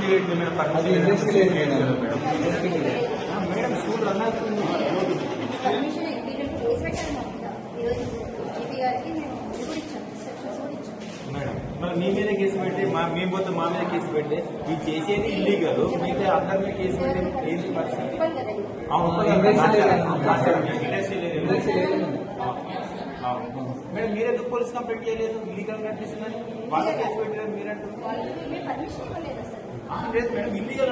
Investigate madam madam school run అవుతుంది madam మరి మీ మీద కేసు పెట్టి మేము పోతే మా మీద కేసు పెట్టి ఇది చేసేది ఇల్లీగల్ మీతో అందరి మీద కేసు పెట్టి ఏంటి పరిస్థితి మేడం మీరెందుకు పోలీస్ కంప్లైంట్ చేయలేదు ఇల్లీగల్ నడిపిస్తున్నారు వాళ్ళ కేసు పెట్టారు మీరంటారు లేదు మేడం ఇల్లీగల్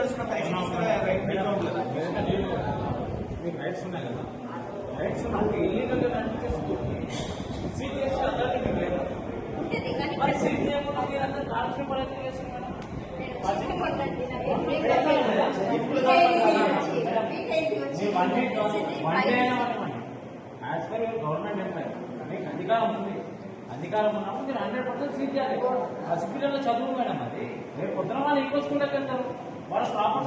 మీకు రైట్స్ ఉన్నాయి కదా రైట్స్ ఉన్నాయి ఇల్లీగల్ గవర్నమెంట్ ఎంప్లాయ్ మీకు అధికారం ఉంది అధికారం ఉన్నప్పుడు మీరు 100% సీట్ చేయాలి హాస్పిటల్లో చదువు మేడం అది రేపు పొద్దున వాళ్ళు ఇంకో స్కూల్కి వెళ్తారు వాళ్ళ ప్రాపర్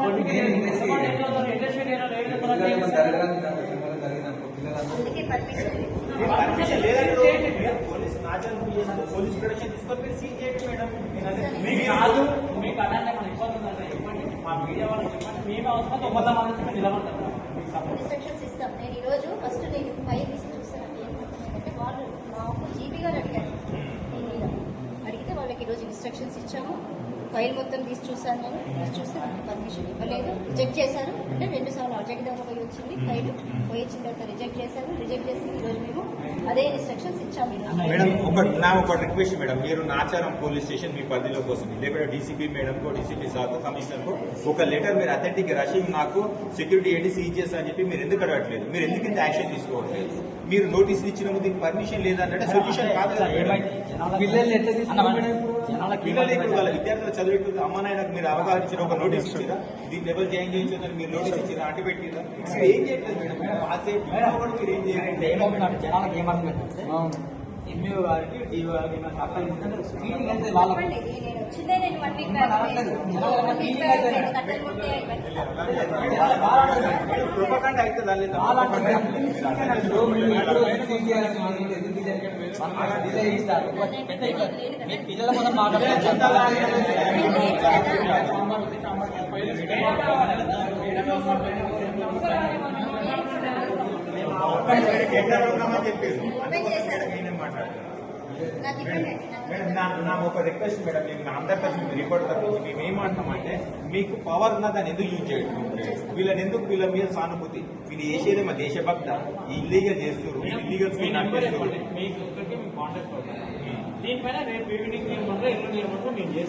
పోలీస్ ప్రొటెక్షన్ తీసుకొని మీరు సీట్ చేయండి మేడం మీకు కాదు మీకు అలాంటి మన ఇబ్బంది ఉందంటే ఇవ్వండి మా మీడియా వాళ్ళకి ఇవ్వండి మేము అవసరం 9 మంది నిలబడతాం ఇన్స్ట్రక్షన్స్ ఇస్తాం. నేను ఈ రోజు ఫస్ట్ నేను ఫైల్ తీసి చూస్తాను ఏమంటే వాళ్ళు మాకు జీపీ గారు అడిగారు అడిగితే వాళ్ళకి ఈరోజు ఇన్స్ట్రక్షన్స్ ఇచ్చాము. ఫైల్ మొత్తం తీసి చూసాను నేను తీసి చూస్తే నాకు పర్మిషన్ ఇవ్వలేదు రిజెక్ట్ చేశారు. అంటే 2 సార్లు అర్జెంట్ గా పోయి వచ్చింది ఫైల్ పోయి వచ్చిన తర్వాత రిజెక్ట్ చేశారు. రిజెక్ట్ చేసి ఈరోజు మేము అదే ఇన్స్ట్రక్షన్స్ ఇచ్చాము. మేడం ఒక రిక్వెస్ట్ మేడం మీరు నాచారం పోలీస్ స్టేషన్ మీ పరిధిలో కోసం లేకపోతే డీసీపీ మేడం కో డీసీపీ సార్ కమిషనర్ కో ఒక లెటర్ మీరు అథెంటిక్ రాసి నాకు సెక్యూరిటీ ఏంటి సీజ్ చేస్తా అని చెప్పి మీరు ఎందుకు అడగట్లేదు మీరు ఎందుకు ఇంత యాక్షన్ తీసుకోవట్లేదు మీరు నోటీసులు ఇచ్చినప్పుడు దీనికి పర్మిషన్ లేదంటే సొల్యూషన్ కాదు కదా పిల్లలు ఎట్లా పిల్లలు ఇప్పుడు వాళ్ళ విద్యార్థులు చదివేట్టు అమ్మ నాయనకు మీరు అవగాహన ఇచ్చిన ఒక నోటీస్ ఇచ్చిరా దీన్ని ఎవరు జాయిన్ చేయించారని మీరు నోటీస్ ఇచ్చిరా అడ్డు పెట్టిరా మీరు ఏం చేయట్లేదు మేడం మీరు ఏం చేయాలంటే జనాలకు ఏమర్థమైందంటే ఎంఈఓ గారికి డిఓ గారికి ఫీలింగ్ అయితే వాళ్ళ ప్రొపగండా అవుతుందా లేదా పిల్లల కోసం నాకు ఒక రిక్వెస్ట్ మేడం మేము అందరికీ రిపోర్ట్ తప్పించి మేము ఏమంటున్నామంటే మీకు పవర్ ఉన్న దాన్ని ఎందుకు యూజ్ చేయడం వీళ్ళని ఎందుకు వీళ్ళ మీద సానుభూతి వీళ్ళు చేసేది మా దేశభక్త ఇల్లీగల్ చేస్తారు ఇల్లీగల్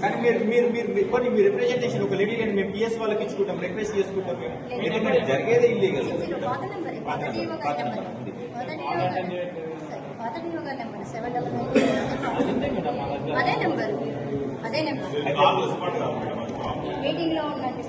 కానీ మీరు రిప్రజెంటేషన్ ఒక లేడీ కానీ మేము పిఎస్ వాళ్ళకి ఇచ్చుకుంటాం రిక్వెస్ట్ చేసుకుంటాం మేము ఎందుకంటే జరిగేదే ఇల్లీగల్ మీటింగ్ లో ఉన్నట్టు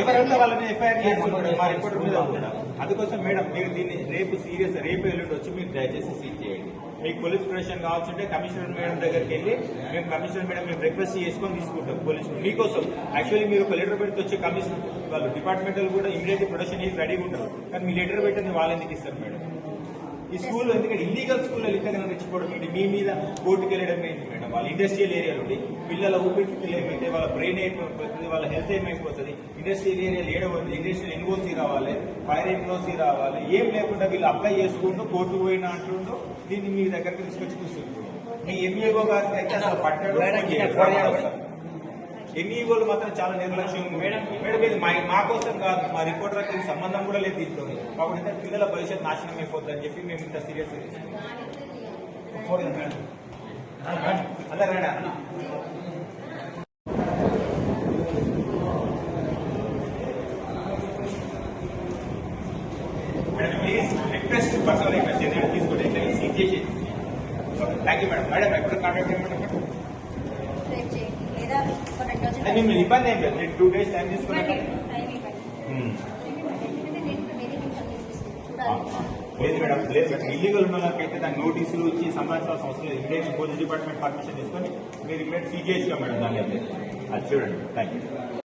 ఎవరైతే వాళ్ళని ఎఫ్ఐఆర్ చేసుకుంటారు మా రిపోర్ట్ మీద ఉంటారు అందుకోసం మేడం మీరు దీన్ని రేపు సీరియస్ రేపు ఎల్లుండి వచ్చి మీరు దయచేసి సీజ్ చేయండి మీకు పోలీస్ ప్రొటెక్షన్ కావాల్సింటే కమిషనర్ మేడం దగ్గరికి వెళ్ళి మేము కమిషనర్ మేడం మేము రిక్వెస్ట్ చేసుకొని తీసుకుంటాం పోలీస్ మీకోసం యాక్చువల్లీ మీరు ఒక లెటర్ పెడితే వచ్చే కమిషనర్ వాళ్ళు డిపార్ట్మెంటల్ కూడా ఇమీడియట్ ప్రొటెక్షన్ రెడీగా ఉంటారు కానీ మీ లెటర్ పెట్టింది వాళ్ళు ఎందుకు ఇస్తారు మేడం ఈ స్కూల్లో ఎందుకంటే ఇల్లీగల్ స్కూల్లో ఇంతకన్నా రెచ్చిపోవడం ఏంటి మీ మీద కోర్టుకు వెళ్ళడం ఏంటి మేడం వాళ్ళ ఇండస్ట్రియల్ ఏరియా నుండి పిల్లల ఊపిరితిత్తులు ఏమైతే వాళ్ళ బ్రెయిన్ ఏమైపోతుంది వాళ్ళ హెల్త్ ఏమైపోతుంది ఇండస్ట్రియల్ ఏరియాలో ఏడవద్దు ఇండస్ట్రియల్ ఎన్ఓసీ రావాలి ఫైర్ ఎన్ఓసీ రావాలి ఏం లేకుండా వీళ్ళు అప్లై చేసుకుంటూ కోర్టు పోయినా అంటుండో దీన్ని మీ దగ్గరికి తీసుకొచ్చి కూర్చుంటారు మీ ఎంఈఓ గారికి అయితే అసలు పట్టాడు ఎంఈఓలు మాత్రం చాలా నిర్లక్ష్యం మేడం ఇది మా కోసం కాదు మా రిపోర్టర్కి సంబంధం కూడా లేదు దీంట్లో కాబట్టి పిల్లల భవిష్యత్ నాశనం అయిపోతుంది అని చెప్పి మేము ఇంత సీరియస్ అలా రేడా madam please request personal request తీసుకుంటే సీజ్ చేసి థ్యాంక్ యూ మేడం మేడం ఎప్పుడు కాంటాక్ట్ చేయమంటారు మిమ్మల్ని ఇబ్బంది ఏం లేదు నేను 2 days టైం తీసుకున్నాను లేదు మేడం లేదు మేడం ఇల్లీగల్ ఉన్న వాళ్ళకైతే దాని నోటీసులు ఇచ్చి సంబంధించాల్సిన అవసరం లేదు ఇమీడియట్ పోలీస్ డిపార్ట్మెంట్ పర్మిషన్ తీసుకొని మీరు ఇమీడియట్ సీజ్ చేసుకో మేడం దాని అయితే అది చూడండి థ్యాంక్ యూ